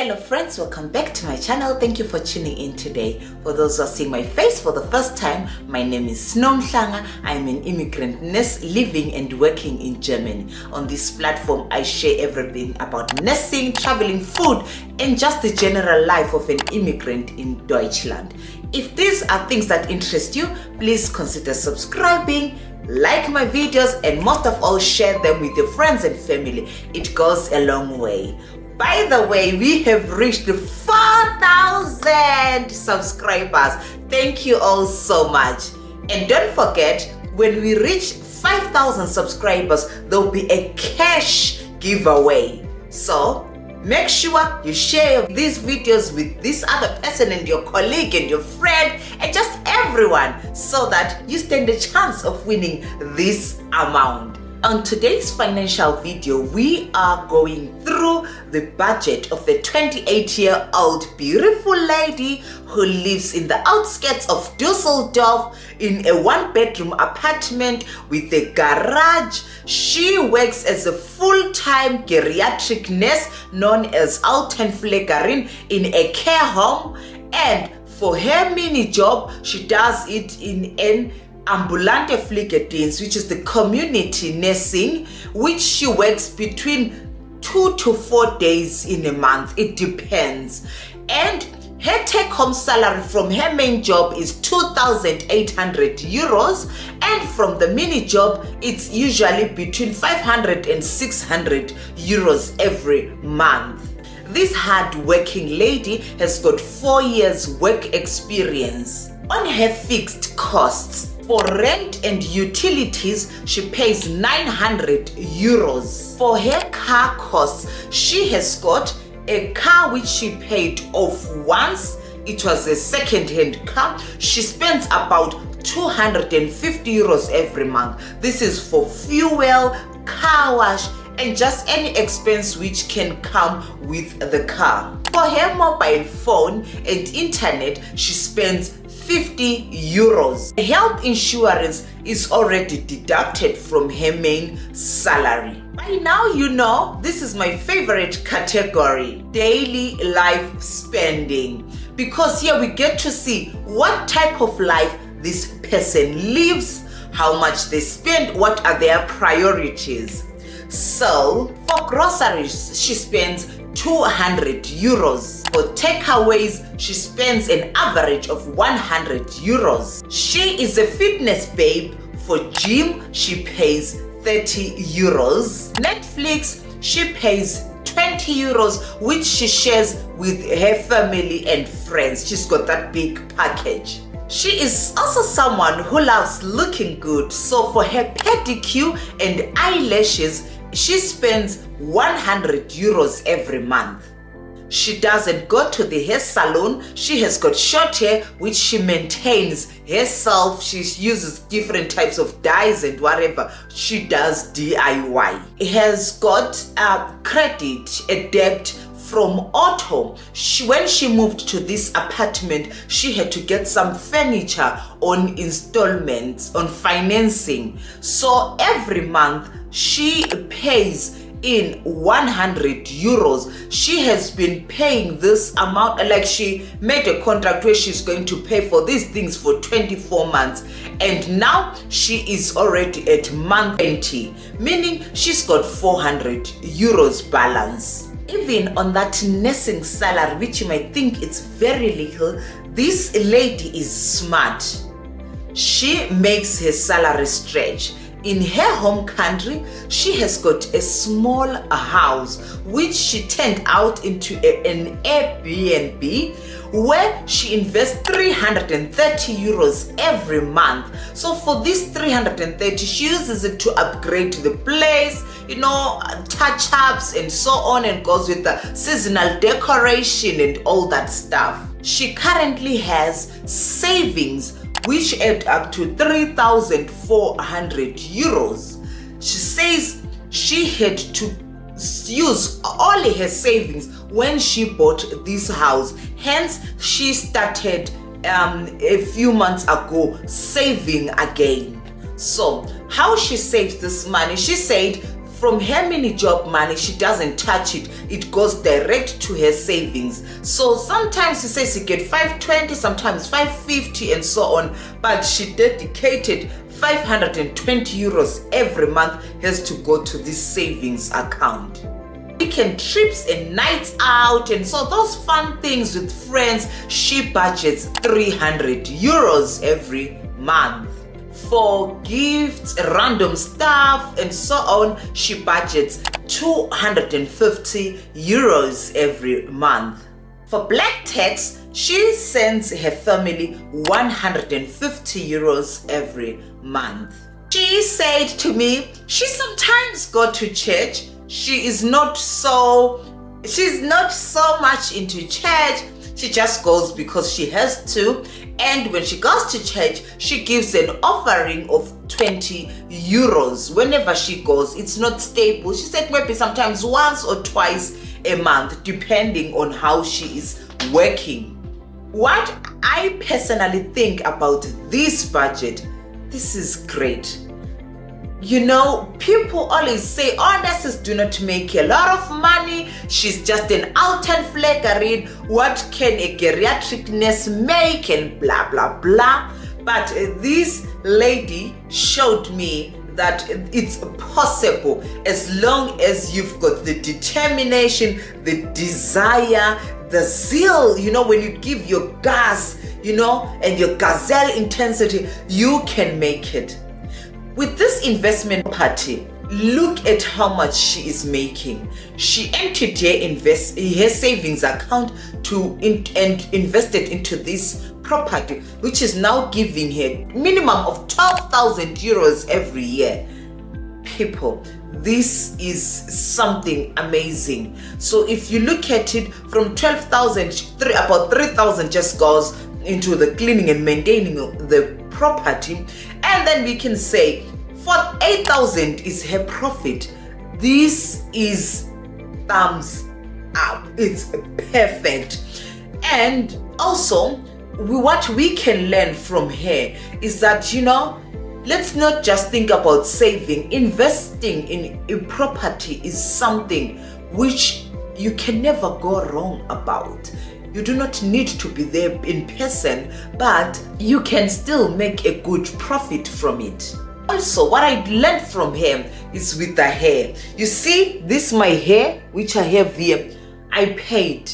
Hello friends, welcome back to my channel. Thank you for tuning in today. For those who are seeing my face for the first time, my name is Nomhlanga. I'm an immigrant nurse living and working in Germany. On this platform, I share everything about nursing, traveling, food, and just the general life of an immigrant in Deutschland. If these are things that interest you, please consider subscribing, like my videos, and most of all, share them with your friends and family. It goes a long way. By the way, we have reached 4,000 subscribers. Thank you all so much. And don't forget, when we reach 5,000 subscribers, there will be a cash giveaway. So make sure you share these videos with this other person and your colleague and your friend and just everyone so that you stand a chance of winning this amount. On today's financial video, we are going through the budget of the 28-year-old beautiful lady who lives in the outskirts of Dusseldorf in a one-bedroom apartment with a garage. She works as a full-time geriatric nurse known as Altenpflegerin in a care home, and for her mini job, she does it in an ambulante Pflegedienst, which is the community nursing, which she works between 2 to 4 days in a month. It depends. And her take-home salary from her main job is 2,800 euros, and from the mini job, it's usually between 500 and 600 euros every month. This hard-working lady has got 4 years work experience. On her fixed costs, for rent and utilities, she pays 900 euros. For her car costs, she has got a car which she paid off once. It was a second-hand car. She spends about 250 euros every month. This is for fuel, car wash, and just any expense which can come with the car. For her mobile phone and internet, she spends 50 euros. Health insurance is already deducted from her main salary. By now you know this is my favorite category, daily life spending, because here we get to see what type of life this person lives, how much they spend, what are their priorities. So for groceries, she spends 200 euros. For takeaways, she spends an average of 100 euros. She is a fitness babe. For gym, she pays 30 euros. Netflix, she pays 20 euros, which she shares with her family and friends. She's got that big package. She is also someone who loves looking good. So for her pedicure and eyelashes, she spends 100 euros every month. She doesn't go to the hair salon. She has got short hair, which she maintains herself. She uses different types of dyes and whatever. She does DIY. Has got a credit, a debt from Otto. When she moved to this apartment, she had to get some furniture on installments, on financing. So every month she pays in 100 euros. She has been paying this amount, like she made a contract where she's going to pay for these things for 24 months, and now she is already at month 20, meaning she's got 400 euros balance. Even on that nursing salary, which you might think it's very little, this lady is smart. She makes her salary stretch. In her home country, she has got a small house which she turned out into an Airbnb, where she invests 330 euros every month. So for this 330, she uses it to upgrade the place, touch-ups and so on, and goes with the seasonal decoration and all that stuff. She currently has savings which add up to 3,400 euros. She says she had to use all her savings when she bought this house. Hence, she started a few months ago saving again. So, how she saves this money? She said from her mini job money, she doesn't touch it. It goes direct to her savings. So sometimes she says she get 520, sometimes 550 and so on, but she dedicated 520 euros every month has to go to this savings account. Weekend trips and nights out and so those fun things with friends, she budgets 300 euros every month. For gifts, random stuff and so on, she budgets 250 euros every month. For black tax, she sends her family 150 euros every month. She said to me, she sometimes go to church. She's not so much into church. She just goes because she has to. And when she goes to church, she gives an offering of 20 euros whenever she goes. It's not stable. She said maybe sometimes once or twice a month, depending on how she is working. What I personally think about this budget, this is great. You know, people always say, oh, nurses do not make a lot of money. She's just an Altenpflegerin. What can a geriatric nurse make? And blah, blah, blah. But this lady showed me that it's possible as long as you've got the determination, the desire, the zeal. You know, when you give your gas, you know, and your gazelle intensity, you can make it. With this investment party, look at how much she is making. She emptied her savings account and invested into this property, which is now giving her minimum of 12,000 euros every year. People, this is something amazing. So if you look at it from 12,000, about 3,000 just goes into the cleaning and maintaining the property, and then we can say 8,000 is her profit. This is thumbs up. It's perfect. And also what we can learn from her is that, you know, let's not just think about saving. Investing in a property is something which you can never go wrong about. You do not need to be there in person, but you can still make a good profit from it. Also, what I learned from her is with the hair. You see, this my hair, which I have here, I paid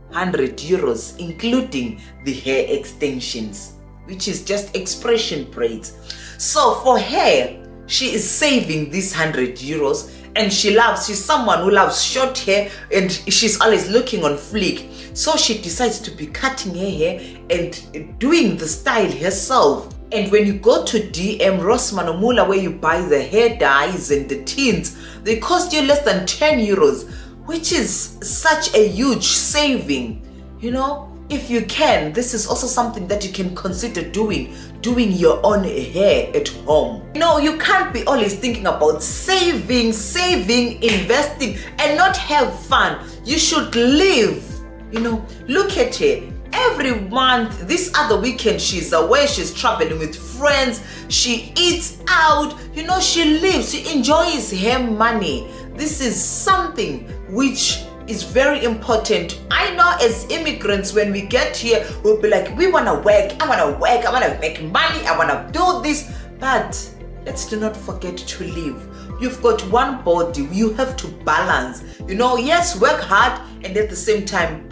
100 euros, including the hair extensions, which is just expression braids. So for her, she is saving this 100 euros, and she's someone who loves short hair, and she's always looking on fleek. So she decides to be cutting her hair and doing the style herself. And when you go to DM Rossmann or Mula, where you buy the hair dyes and the tints, they cost you less than 10 euros, which is such a huge saving. You know, if you can, this is also something that you can consider doing your own hair at home. You know, you can't be always thinking about saving, investing, and not have fun. You should live. You know, look at her. Every month, this other weekend, she's away, she's traveling with friends, she eats out, you know, she lives, she enjoys her money. This is something which is very important. I know as immigrants, when we get here, we'll be like, we want to work, I want to make money, I want to do this. But let's do not forget to live. You've got one body, you have to balance. You know, yes, work hard and at the same time,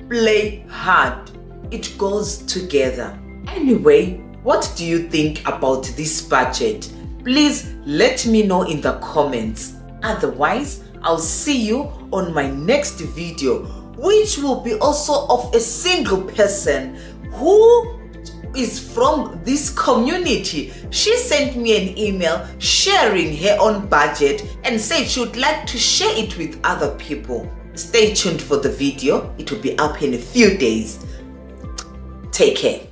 play hard. It goes together. Anyway, what do you think about this budget? Please let me know in the comments. Otherwise, I'll see you on my next video, which will be also of a single person who is from this community. She sent me an email sharing her own budget and said she would like to share it with other people. Stay tuned for the video. It will be up in a few days. Take care.